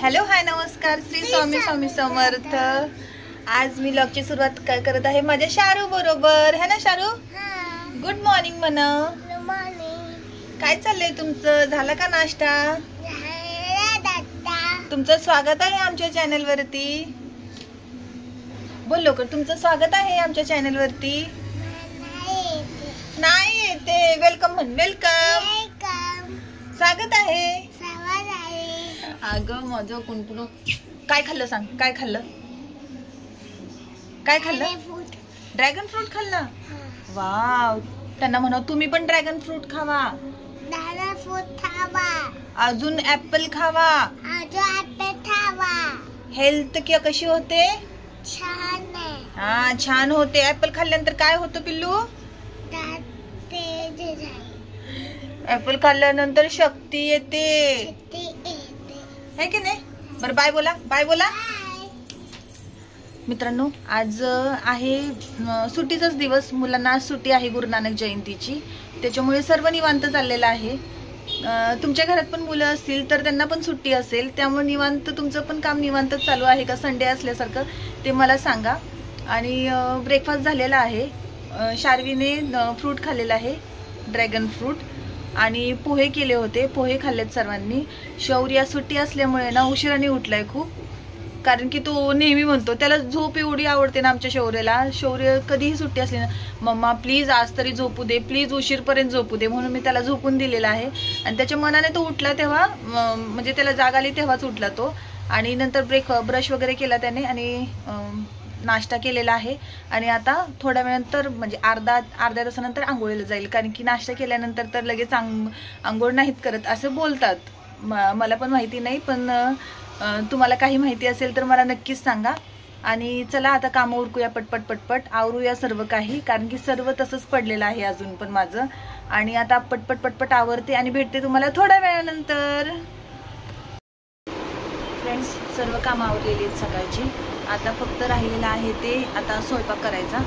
Hello hi नमस्कार श्री स्वामी स्वामी समर्थ। आज मी व्लॉगची सुरुवात काय करत आहे माझ्या शारू बरोबर है ना। शारू गुड मॉर्निंग म्हणा। काय चाललंय तुमचं, झालं का नाश्ता? तुमचं स्वागत आहे आमच्या चॅनल वरती। बोल लवकर, तुमचं स्वागत आहे आमच्या चॅनल वरती। नाही येते, वेलकम म्हण, वेलकम स्वागत आहे। अगं माझं कुणकुण काय खाल्लं सांग, काय खाल्लं? काय खाल्लं? ड्रॅगन फ्रूट खाल्लं। वाव, त्यांना म्हणा तुम्ही पण ड्रॅगन फ्रूट खावा, अजून ऍपल खावा, हेल्थ की कशी होते? छान आहे। हा छान होते। ऍपल खाल्ल्यानंतर काय होतं पिल्लू? ऍपल खाल्ल्यानंतर शक्ती येते है की नाही? बरं बाय बोला, बाय बोला। मित्रांनो आज आहे सुट्टीचाच दिवस, मुलांना आज सुट्टी आहे गुरु नानक जयंतीची, त्याच्यामुळे सर्व निवांत चाललेलं आहे। तुमच्या घरात पण मुलं असतील तर त्यांना पण सुट्टी असेल, त्यामुळे निवांत तुमचं पण काम निवांत चालू आहे का संडे असल्यासारखं ते मला सांगा। आणि ब्रेकफास्ट झालेला आहे, शार्वीने फ्रूट खाल्लेला आहे ड्रॅगन फ्रूट, आणि पोहे केले होते, पोहे खाल्लेत सर्वांनी। शौर्य सुट्टी असल्यामुळे ना उशिराने उठलाय खूप, कारण की तो नेहमी म्हणतो, त्याला झोप एवढी आवडते ना आमच्या शौर्याला। शौर्य कधीही सुट्टी असली ना, मम्मा प्लीज आज तरी झोपू दे, प्लीज उशीरपर्यंत झोपू दे, म्हणून मी त्याला झोपून दिलेला आहे। आणि त्याच्या मनाने तो उठला तेव्हा, म्हणजे त्याला जाग आली तेव्हाच उठला तो। आणि नंतर ब्रश वगैरे केला त्याने आणि नाश्ता केलेला आहे। आणि आता थोड्या वेळानंतर म्हणजे अर्ध्या तासानंतर आंघोळीला जाईल, कारण की नाश्ता केल्यानंतर तर लगेच आंघोळ नाहीत करत असं बोलतात। मला पण माहिती नाही, पण तुम्हाला काही माहिती असेल तर मला नक्कीच सांगा। आणि चला आता कामं उरकूया पटपट पटपट, आवरूया सर्व काही, कारण की सर्व तसंच पडलेलं आहे अजून पण माझं। आणि आता पटपट पटपट आवरते आणि भेटते तुम्हाला थोड्या वेळानंतर। फ्रेंड्स सर्व कामं आवरलेली आहेत सकाळची, आता फक्त राहिलेलं आहे ते आता स्वयंपाक करायचा।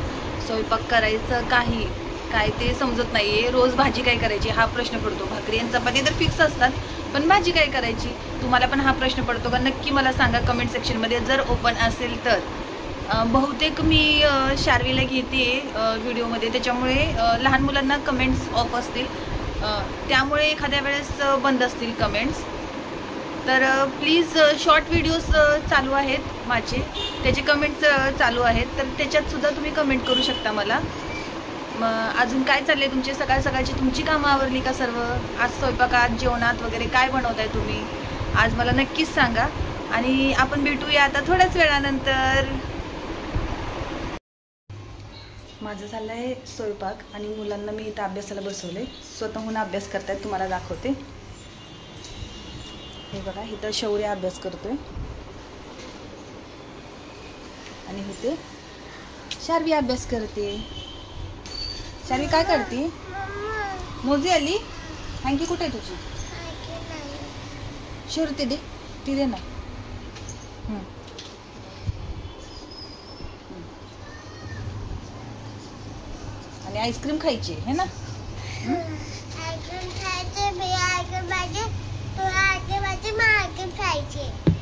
स्वयंपाक करायचं काय ते समजत नाहीये, रोज भाजी काय करायची हा प्रश्न पडतो। भाकरी आणि चपाती तर फिक्स असतात, पण भाजी काय करायची तुम्हाला पण हा प्रश्न पडतो का? नक्की मला सांगा कमेंट सेक्शन मध्ये, जर ओपन असेल तर। बहुतेक मी शार्वीला घेते व्हिडिओमध्ये, त्याच्यामुळे लहान मुलांना कमेंट्स ऑफ असतील, त्यामुळे एखाद्या वेळेस बंद असतील कमेंट्स। तर प्लीज शॉर्ट व्हिडिओज चालू आहेत माझे, त्याचे कमेंट्स चालू आहेत, तर त्याच्यात सुद्धा तुम्ही कमेंट करू शकता मला। अजून काय चाललंय तुमचे, सकाळ सकाळची तुमची कामं आवरली का सर्व? आज स्वयंपाकात जेवणात वगैरे काय बनवताय तुम्ही आज मला नक्कीच सांगा। आणि आपण भेटूया आता थोड्याच वेळानंतर। माझं चाललंय स्वयंपाक आणि मुलांना मी इथं अभ्यासाला बसवले, स्वतःहून अभ्यास करतायत, तुम्हाला दाखवते। हे बघा इथं शौर्य अभ्यास करतोय आणि इथे शार्वी अभ्यास करते। शार्वी काय करते? मोजी आली? हँकी कुठे आहे तुझी? शौर्य दे, ती दे ना। आणि आईस्क्रीम खायची है ना?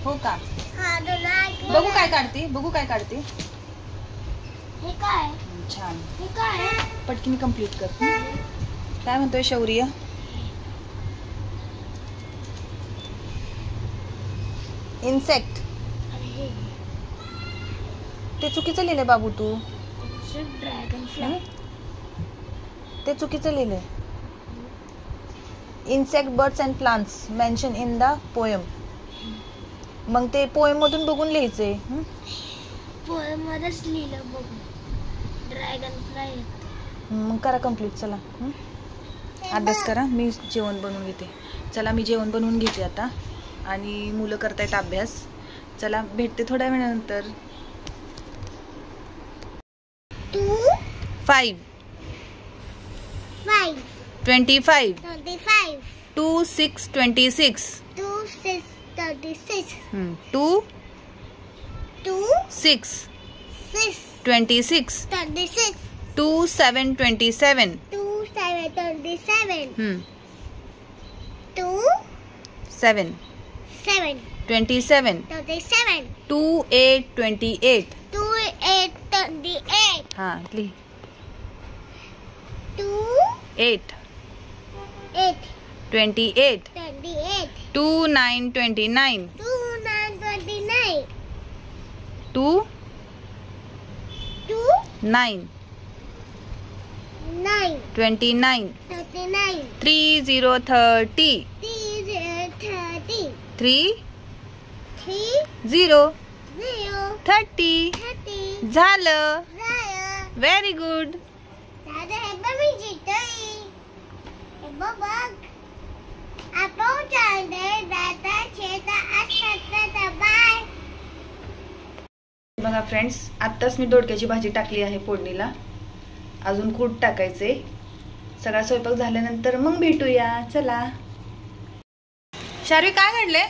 हो का? बघू काय काढते, बघू काय काढते। हे काय? छान, हे काय? पटकन कंप्लीट कर। काय म्हणतोय शौर्य? इन्सेक्ट। ते चुकीचं लिहिलंय बाबू तू, ड्रॅगन फ्लाय ते चुकीचं लिहिलंय। Insect birds and plants mention in the poem. मग ते पोएम मधून बघून लिहायचंय। पोएम मध्येच लिहिलं बघू, ड्रॅगन फ्लाय। मग करा कंप्लीट, चला अभ्यास करा, मी जेवण बनवून घेते। चला मी जेवण बनवून घेते आता, आणि मुलं करतायत अभ्यास। चला भेटते थोड्या वेळानंतर। 2 5 25 2 6 26 2 6 26 2 7 27 2 7 27. 27. 37. 2 8 28. 2 8 28. हाँ लिह. 2 8 8 28. 28. 2 9 29. 2 9 29. 2 2 9 9 29. 39. 3 0 30. 3 0 30. 3 3 0 0 30. 30. झालं. Zaya. Very good. दादा हे बघ मी जितोय. हे बघ बघ. आपण चालले दादा शेतात असतात. बाय. बघा फ्रेंड्स, आत्ताच मी दोडक्याची भाजी टाकली आहे फोडणीला. अजून कूट टाकायचे. सगळा स्वयंपाक झाल्यानंतर मग भेटूया. चला. शार्वी काय घडले?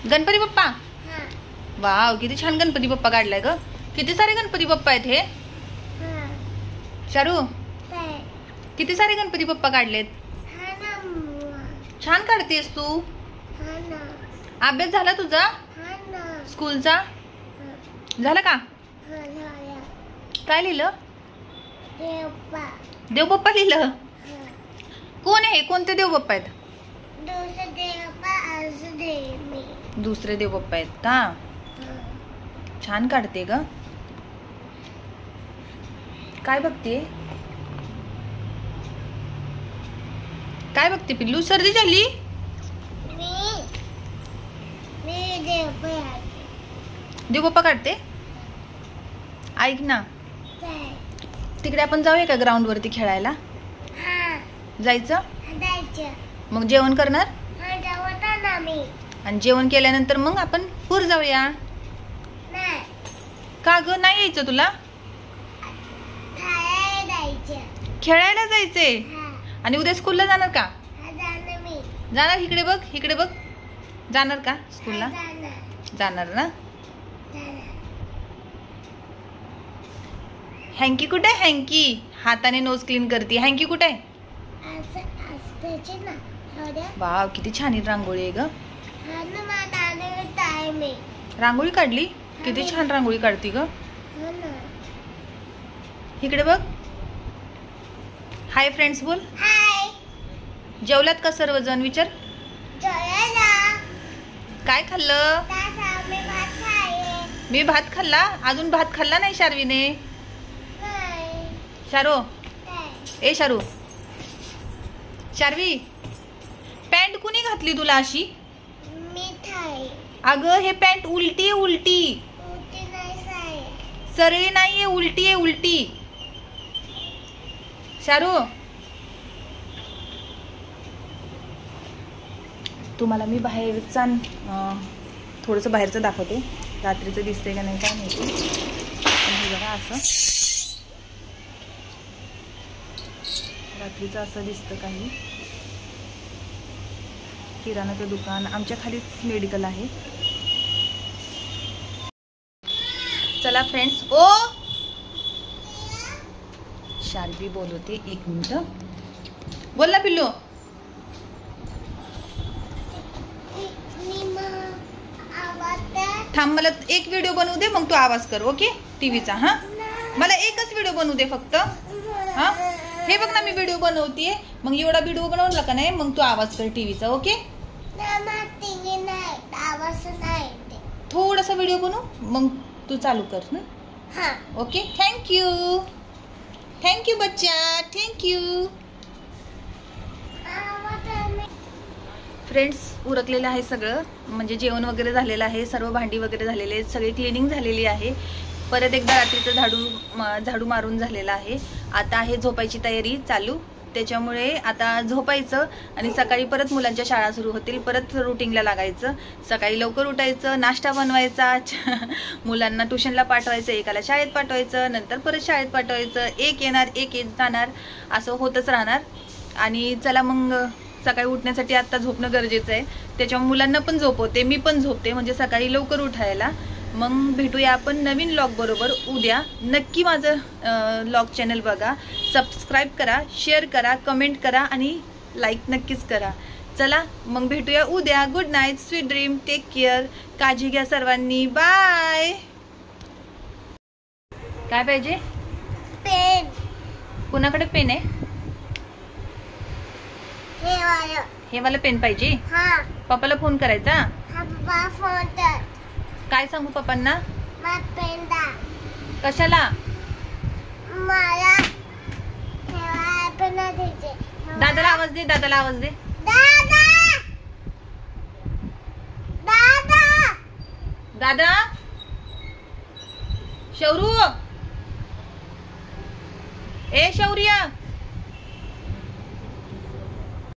गणपती बाप्पा. वाव, किती छान गणपती बाप्पा काढलाय ग. किती सारे गणपती बाप्पा आहेत हे. शारू, किती सारे गणपती बाप्पा काढलेत. छान काढतेस तू. अभ्यास झाला तुझा स्कूलचा? झाला का? काय लिहिलं? देव बाप्पा लिहिलं. कोण आहे? कोणते देव बाप्पा आहेत? दुसरे देव बाप्पा आहेत का? छान काढते ग. काय बघते? काय बघते पिल्लू? सर्दी झाली? देव बाप्पा काढते. ऐक ना, तिकडे आपण जाऊया का ग्राउंड वरती खेळायला? जायचं? मग जेवण करणार? आणि जेवण केल्यानंतर मग आपण पूर जाऊया. का ग, नाही यायचं तुला? खेळायला जायचे. आणि उद्या स्कूलला जाणार का? जाणार. इकडे बघ, इकडे बघ. जाणार का स्कूलला? जाणार ना. हँकी कुठे आहे? हँकी हाताने नोज क्लीन करते. हँकी कुठे आहे? वाव, किती छान रांगोळी आहे ग. रांगोळी काढली. किती छान रांगोळी काढती ग. इकडे बघ. हाय फ्रेंड्स बोल. जेवलात का सर्वजण? विचार. काय खाल्लं? मी भात खाल्ला. अजून भात खाल्ला नाही शार्वीने. शारू, ए शारू, शार्वी, पॅन्ट कुणी घातली तुला अशी? अगं, हे पॅन्ट उलटी आहे. उलटी सरळी नाहीये, उलटी आहे. उलटी. शारू, तुम्हाला मी बाहेरचा थोडंसं बाहेरचं दाखवते. रात्रीचं दिसतंय का नाही काय माहिती. बघा, असं रात्रीचं असं दिसतं काही. किराणाचं दुकान. आमच्या खालीच मेडिकल आहे. चला फ्रेंड्स. ओ शार्वी बोलवते. 1 मिनिट. बोल ना पिल्लू. थांब, मला एक व्हिडिओ बनवू दे, मग तू आवाज कर. ओके? टीव्हीचा. हा, मला एकच व्हिडिओ बनवू दे फक्त. हा, हे बघ ना, मी व्हिडिओ बनवतीये. मग एवढा व्हिडिओ बनवला का नाही, मग तू आवाज कर टीव्हीचा. ओके? थोडासा व्हिडिओ बनवू, मग तू चालू कर. ओके? थँक्यू. थँक्यू बच्चा. थँक्यू. फ्रेंड्स, उरकलेलं आहे सगळं. म्हणजे जेवण वगैरे झालेलं आहे. सर्व भांडी वगैरे झालेले आहेत. सगळी क्लिनिंग झालेली आहे. परत एकदा रात्रीचं झाडू मारून झालेला आहे. आता आहे झोपायची तयारी चालू. त्याच्यामुळे आता झोपायचं आणि सकाळी परत मुलांच्या शाळा सुरू होतील. परत रुटीनला लागायचं. सकाळी लवकर उठायचं, नाश्ता बनवायचा, मुलांना ट्युशनला पाठवायचं, एकाला शाळेत पाठवायचं, नंतर परत शाळेत पाठवायचं. एक येणार, एक जाणार, असं होतच राहणार. आणि चला मग सकाळी उठण्यासाठी आता झोपणं गरजेचं आहे. त्याच्यामुळे मुलांना पण झोपवते, मी पण झोपते, म्हणजे सकाळी लवकर उठायला. मग भेटूया आपण नवीन व्लॉग बरोबर उद्या. नक्की माझं व्लॉग चॅनल बघा, सबस्क्राईब करा, शेअर करा, कमेंट करा आणि लाईक नक्कीच करा. चला मग भेटूया उद्या. Good night, sweet dream, take care, काळजी घ्या सर्वांनी. बाय. काय पाहिजे? पेन. कुणाकडे पेन आहे? हे वाला पेन पाहिजे. हा. पप्पाला फोन करायचा. हा पप्पा फोन कर. काय सांगू पप्पांना? मला पेन दा. कशाला? मला हे पेन द्यायचे. दादाला आवाज दे, दादाला आवाज दे. दादा. दादा. दादा. शौरू. ए शौर्य.